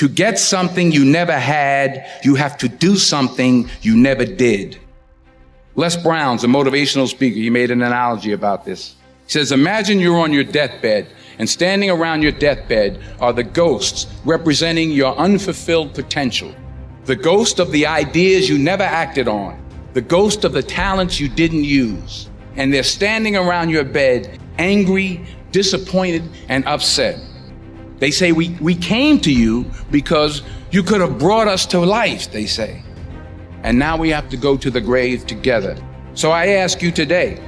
To get something you never had, you have to do something you never did. Les Brown's a motivational speaker. He made an analogy about this. He says, imagine you're on your deathbed, and standing around your deathbed are the ghosts representing your unfulfilled potential. The ghost of the ideas you never acted on. The ghost of the talents you didn't use. And they're standing around your bed, angry, disappointed, and upset. They say, we came to you because you could have brought us to life, they say. And now we have to go to the grave together. So I ask you today,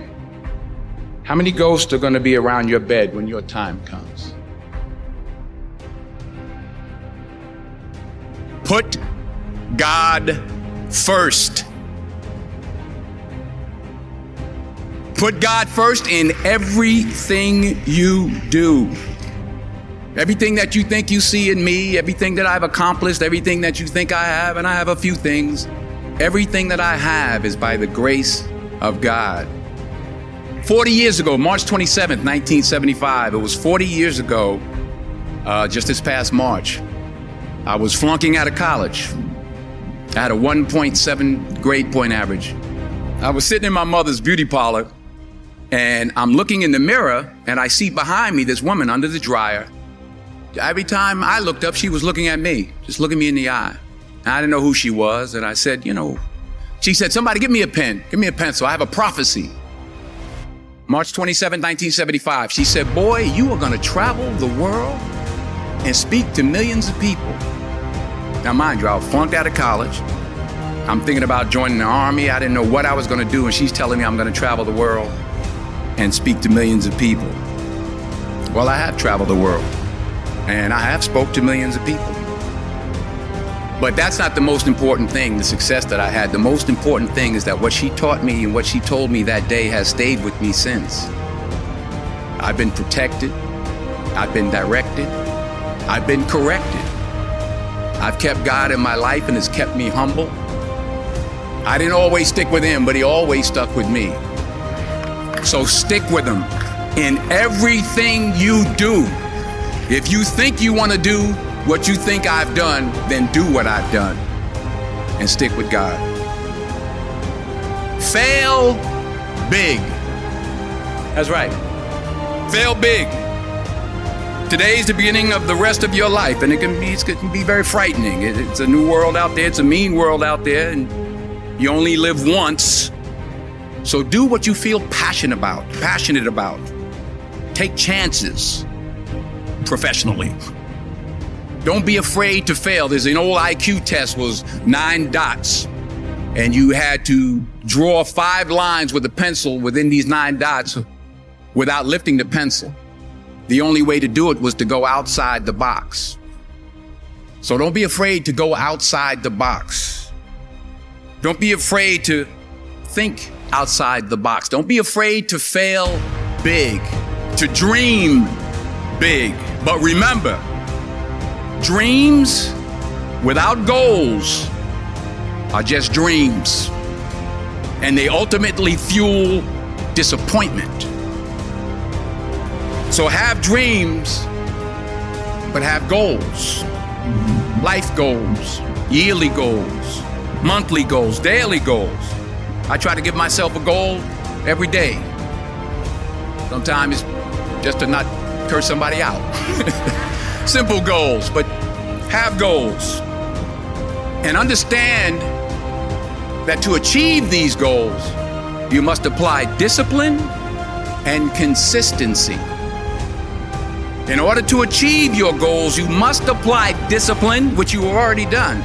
how many ghosts are going to be around your bed when your time comes? Put God first. Put God first in everything you do. Everything that you think you see in me, everything that I've accomplished, everything that you think I have, and I have a few things, everything that I have is by the grace of God. 40 years ago, March 27th, 1975, it was 40 years ago, just this past March, I was flunking out of college. I had a 1.7 grade point average. I was sitting in my mother's beauty parlor, and I'm looking in the mirror, and I see behind me this woman under the dryer. Every time I looked up, she was looking at me, just looking me in the eye. I didn't know who she was, and I said, she said, somebody give me a pen, give me a pencil, I have a prophecy. March 27, 1975, she said, boy, you are gonna travel the world and speak to millions of people. Now mind you, I flunked out of college. I'm thinking about joining the army. I didn't know what I was gonna do, and she's telling me I'm gonna travel the world and speak to millions of people. Well, I have traveled the world, and I have spoke to millions of people. But that's not the most important thing, the success that I had. The most important thing is that what she taught me and what she told me that day has stayed with me since. I've been protected, I've been directed, I've been corrected. I've kept God in my life and has kept me humble. I didn't always stick with him, but he always stuck with me. So stick with him in everything you do. If you think you want to do what you think I've done, then do what I've done and stick with God. Fail big. That's right. Fail big. Today's the beginning of the rest of your life, and it can be very frightening. It's a new world out there. It's a mean world out there, and you only live once. So do what you feel passionate about. Take chances professionally. Don't be afraid to fail. There's an old IQ test, was 9 dots, and you had to draw 5 lines with a pencil within these 9 dots without lifting the pencil. The only way to do it was to go outside the box. So don't be afraid to go outside the box. Don't be afraid to think outside the box. Don't be afraid to fail big, to dream big. But remember, dreams without goals are just dreams, and they ultimately fuel disappointment. So have dreams, but have goals. Life goals, yearly goals, monthly goals, daily goals. I try to give myself a goal every day. Sometimes it's just to not curse somebody out. Simple goals, but have goals. And understand that to achieve these goals, you must apply discipline and consistency. In order to achieve your goals, you must apply discipline, which you have already done,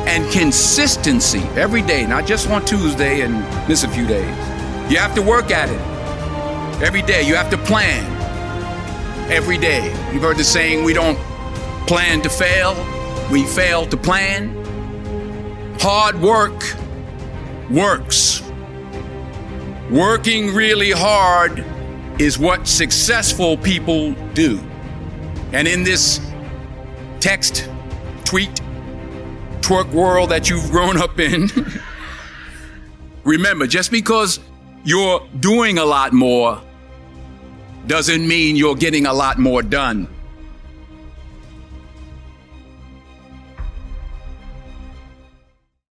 and consistency every day, not just on Tuesday and miss a few days. You have to work at it every day. You have to plan every day. You've heard the saying, we don't plan to fail, we fail to plan. Hard work works. Working really hard is what successful people do. And in this text, tweet, twerk world that you've grown up in, remember, just because you're doing a lot more doesn't mean you're getting a lot more done.